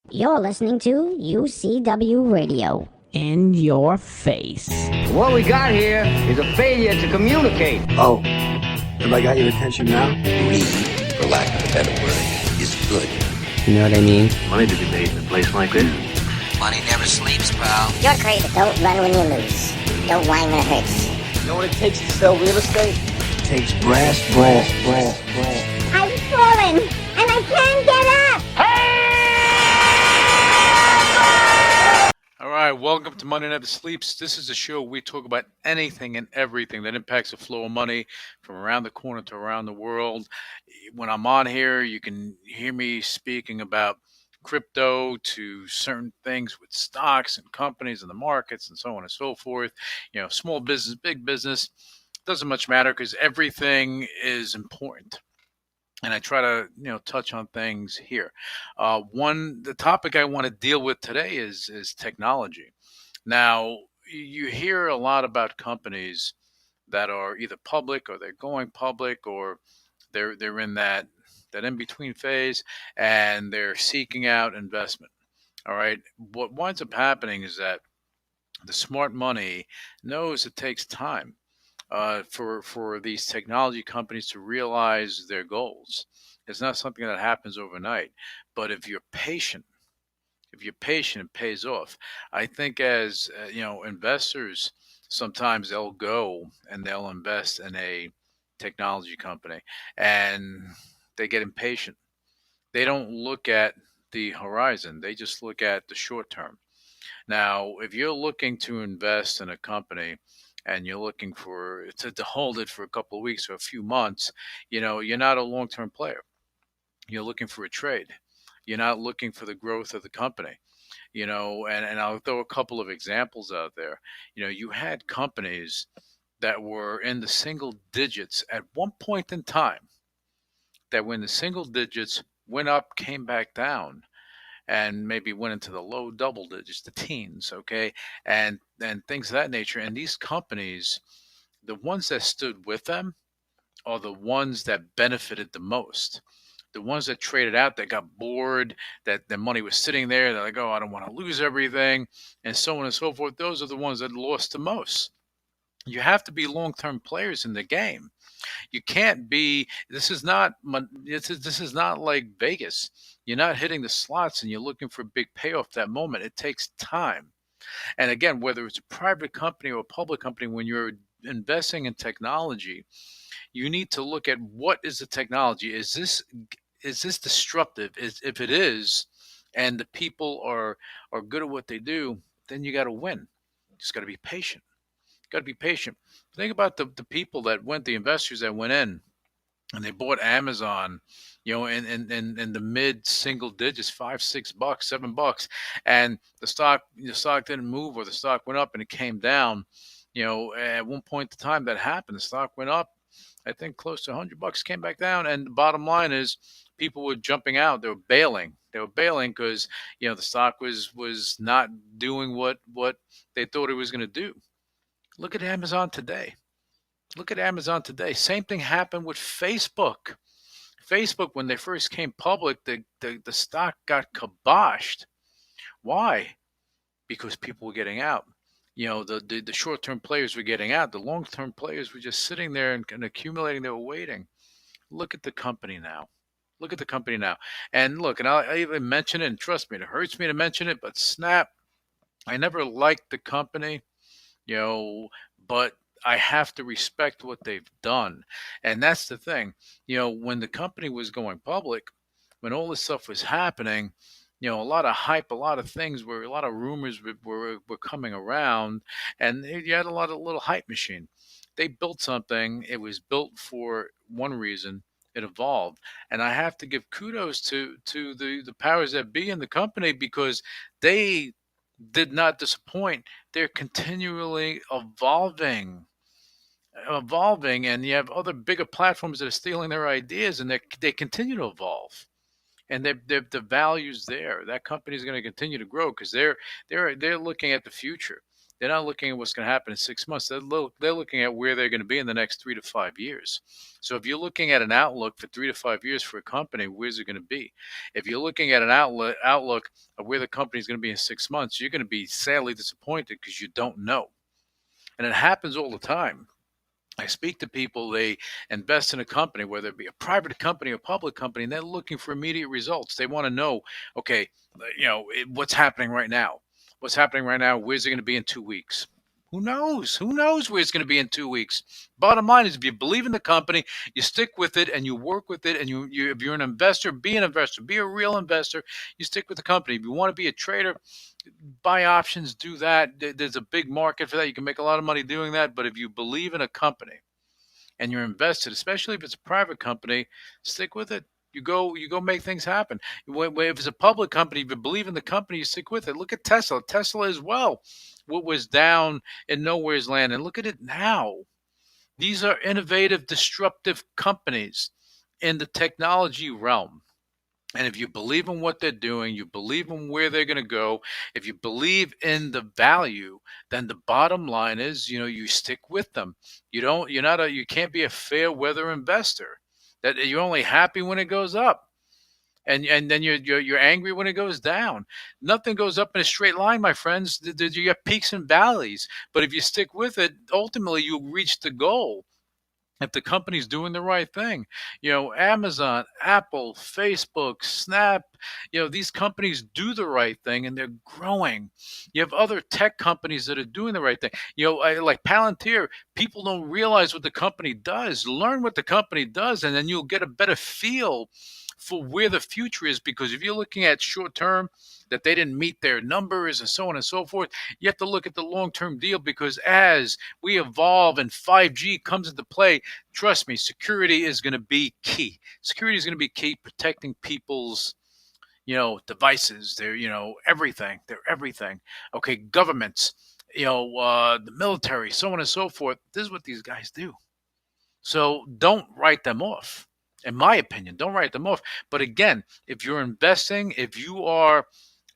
You're listening to UCW Radio. In your face. What we got here is a failure to communicate. Oh, have I got your attention now? Greed, for lack of a better word, is good. You know what I mean? Money to be made in a place like this. Money never sleeps, pal. You're crazy. Don't run when you lose. Don't whine when it hurts. You know what it takes to sell real estate? It takes brass. I've fallen, and I can't get up. All right, welcome to Money Never Sleeps. This is a show where we talk about anything and everything that impacts the flow of money from around the corner to around the world. When I'm on here, you can hear me speaking about crypto to certain things with stocks and companies and the markets and so on and so forth. You know, small business, big business, doesn't much matter because everything is important. And I try to, touch on things here. The topic I want to deal with today is technology. Now, you hear a lot about companies that are either public or they're going public or they're in that in between phase and they're seeking out investment. All right. What winds up happening is that the smart money knows it takes time for these technology companies to realize their goals. It's not something that happens overnight, but if you're patient, it pays off. I think as investors, sometimes they'll go and they'll invest in a technology company, and they get impatient. They don't look at the horizon; they just look at the short term. Now, if you're looking to invest in a company and you're looking to hold it for a couple of weeks or a few months, you're not a long-term player. You're looking for a trade. You're not looking for the growth of the company. And I'll throw a couple of examples out there. You had companies that were in the single digits at one point in time, that when the single digits went up, came back down, and maybe went into the low double digits, the teens, okay, and things of that nature. And these companies, the ones that stood with them, are the ones that benefited the most. The ones that traded out, that got bored, that their money was sitting there, they're like, oh, I don't want to lose everything, and so on and so forth. Those are the ones that lost the most. You have to be long-term players in the game. You can't be. This is not like Vegas. You're not hitting the slots and you're looking for a big payoff that moment. It takes time. And again, whether it's a private company or a public company, when you're investing in technology, you need to look at what is the technology. Is this disruptive? If it is, and the people are good at what they do, then you got to win. You just got to be patient. Got to be patient. Think about the people the investors that went in and they bought Amazon, in the mid single digits, $5, $6, $7, and the stock didn't move, or the stock went up and it came down. At one point in time that happened, the stock went up, I think close to $100, came back down, and the bottom line is people were jumping out. They were bailing. Because the stock was not doing what they thought it was going to do. Look at Amazon today. Same thing happened with Facebook. Facebook, when they first came public, the stock got kiboshed. Why? Because people were getting out. The short-term players were getting out. The long-term players were just sitting there and accumulating. They were waiting. Look at the company now. And look, and I even mention it, and trust me, it hurts me to mention it, but Snap, I never liked the company, but I have to respect what they've done. And that's the thing. When the company was going public, when all this stuff was happening, a lot of hype, a lot of rumors were coming around, and you had a lot of little hype machine. They built something. It was built for one reason. It evolved. And I have to give kudos to the powers that be in the company, because they did not disappoint. They're continually evolving, and you have other bigger platforms that are stealing their ideas, and they continue to evolve, and the values there. That company is going to continue to grow because they're looking at the future. They're not looking at what's going to happen in 6 months. They're looking at where they're going to be in the next 3 to 5 years. So if you're looking at an outlook for 3 to 5 years for a company, where's it going to be? If you're looking at an outlook of where the company is going to be in 6 months, you're going to be sadly disappointed because you don't know. And it happens all the time. I speak to people, they invest in a company, whether it be a private company or public company, and they're looking for immediate results. They want to know, okay, what's happening right now? What's happening right now? Where's it going to be in 2 weeks? Who knows? Who knows where it's going to be in 2 weeks? Bottom line is, if you believe in the company, you stick with it and you work with it. And if you're an investor, be an investor, be a real investor. You stick with the company. If you want to be a trader, buy options, do that. There's a big market for that. You can make a lot of money doing that. But if you believe in a company and you're invested, especially if it's a private company, stick with it. You go make things happen. If it's a public company, if you believe in the company, you stick with it. Look at Tesla. Tesla as well. What was down in nowhere's land, and look at it now. These are innovative, disruptive companies in the technology realm. And if you believe in what they're doing, you believe in where they're going to go, if you believe in the value, then the bottom line is, you stick with them. You can't be a fair weather investor. That you're only happy when it goes up. And then you're angry when it goes down. Nothing goes up in a straight line, my friends. You got peaks and valleys. But if you stick with it, ultimately you'll reach the goal if the company's doing the right thing. Amazon, Apple, Facebook, Snap, these companies do the right thing and they're growing. You have other tech companies that are doing the right thing. Like Palantir, people don't realize what the company does. Learn what the company does, and then you'll get a better feel for where the future is. Because if you're looking at short term, that they didn't meet their numbers and so on and so forth, you have to look at the long-term deal, because as we evolve and 5G comes into play, trust me, security is going to be key. Security is going to be key, protecting people's, devices, their, everything. They're everything. Okay, governments, the military, so on and so forth. This is what these guys do. So don't write them off. In my opinion, don't write them off. But again, if you're investing, if you are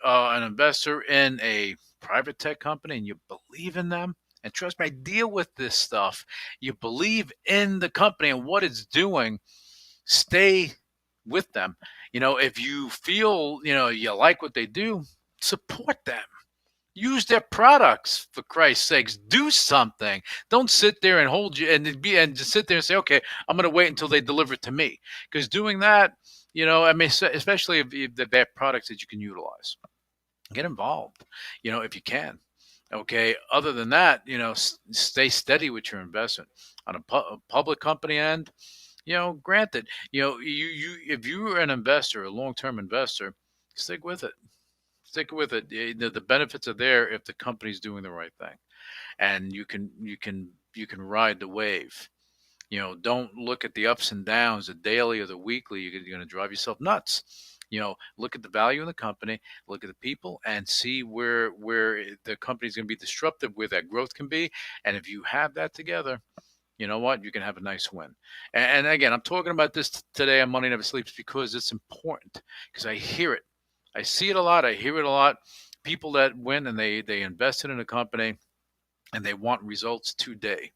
an investor in a private tech company and you believe in them, and trust me, I deal with this stuff. You believe in the company and what it's doing, stay with them. If you feel, you like what they do, support them. Use their products, for Christ's sakes. Do something. Don't sit there and hold you and just sit there and say, okay, I'm going to wait until they deliver it to me. Because doing that, especially if they're bad products that you can utilize, get involved, if you can. Okay. Other than that, stay steady with your investment on a public company end. Granted, if you're an investor, a long-term investor, stick with it. Stick with it. The benefits are there if the company's doing the right thing, and you can ride the wave. Don't look at the ups and downs, the daily or the weekly. You're going to drive yourself nuts. Look at the value in the company, look at the people, and see where the company's going to be disruptive, where that growth can be. And if you have that together, you know what? You can have a nice win. And again, I'm talking about this today on Money Never Sleeps because it's important, because I hear it. I see it a lot. I hear it a lot. People that win and they invested in a company and they want results today.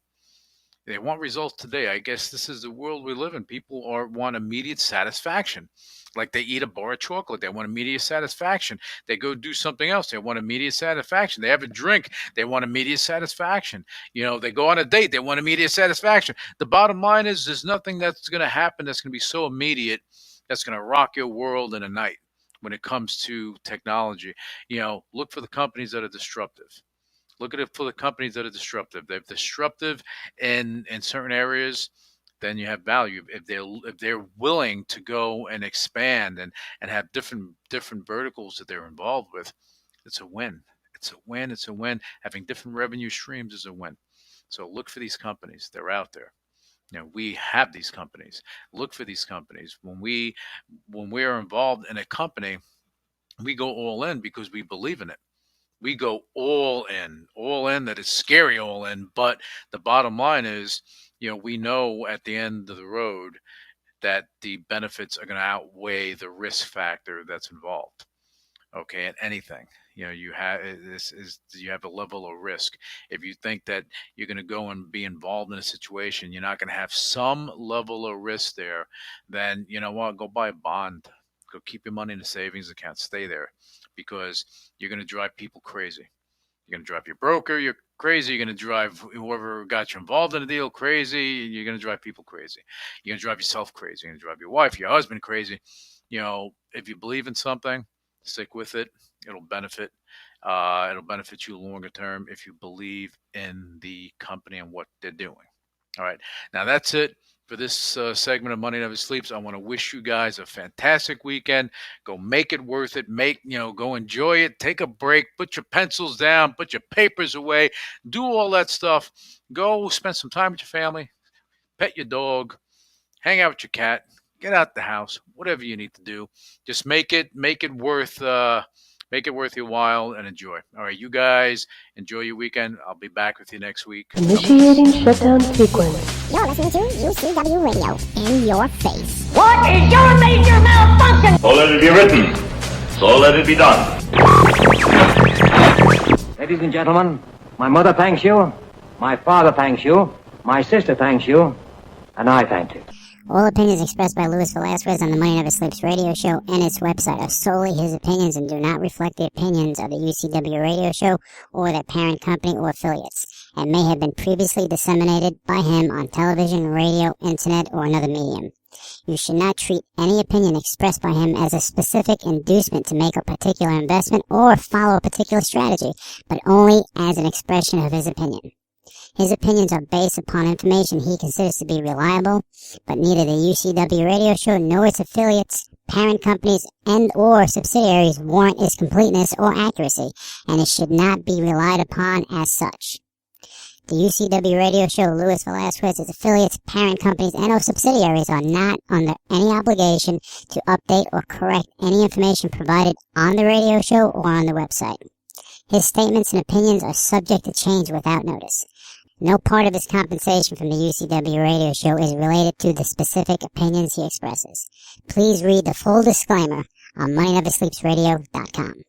They want results today. I guess this is the world we live in. People want immediate satisfaction. Like they eat a bar of chocolate, they want immediate satisfaction. They go do something else, they want immediate satisfaction. They have a drink, they want immediate satisfaction. They go on a date, they want immediate satisfaction. The bottom line is, there's nothing that's going to happen that's going to be so immediate that's going to rock your world in a night when it comes to technology. Look for the companies that are disruptive. Look at it for the companies that are disruptive. They're disruptive in certain areas, then you have value. If they're willing to go and expand and have different verticals that they're involved with, it's a win. It's a win. It's a win. Having different revenue streams is a win. So look for these companies. They're out there. We have these companies. Look for these companies. When we are involved in a company, we go all in because we believe in it. We go all in. That is scary, all in. But the bottom line is, we know at the end of the road that the benefits are going to outweigh the risk factor that's involved. Okay, at anything. You have you have a level of risk. If you think that you're going to go and be involved in a situation, you're not going to have some level of risk there, then you know what? Go buy a bond. Go keep your money in a savings account. Stay there, because you're going to drive people crazy. You're going to drive your broker, you're crazy. You're going to drive whoever got you involved in the deal crazy. You're going to drive people crazy. You're going to drive yourself crazy. You're going to drive your wife, your husband crazy. If you believe in something, stick with it. It'll benefit. It'll benefit you longer term if you believe in the company and what they're doing. All right. Now that's it for this segment of Money Never Sleeps. I want to wish you guys a fantastic weekend. Go make it worth it. Go enjoy it. Take a break. Put your pencils down. Put your papers away. Do all that stuff. Go spend some time with your family. Pet your dog. Hang out with your cat. Get out the house. Whatever you need to do. Just make it worth your while and enjoy. All right, you guys, enjoy your weekend. I'll be back with you next week. Initiating shutdown sequence. You're listening to UCW Radio. In your face. What is your major malfunction? So let it be written. So let it be done. Ladies and gentlemen, my mother thanks you, my father thanks you, my sister thanks you, and I thank you. All opinions expressed by Luis Velazquez on the Money Never Sleeps radio show and its website are solely his opinions and do not reflect the opinions of the UCW radio show or their parent company or affiliates, and may have been previously disseminated by him on television, radio, internet, or another medium. You should not treat any opinion expressed by him as a specific inducement to make a particular investment or follow a particular strategy, but only as an expression of his opinion. His opinions are based upon information he considers to be reliable, but neither the UCW radio show nor its affiliates, parent companies, and or subsidiaries warrant its completeness or accuracy, and it should not be relied upon as such. The UCW radio show, Luis Velazquez, its affiliates, parent companies, and or subsidiaries are not under any obligation to update or correct any information provided on the radio show or on the website. His statements and opinions are subject to change without notice. No part of his compensation from the UCW radio show is related to the specific opinions he expresses. Please read the full disclaimer on MoneyNeverSleepsRadio.com.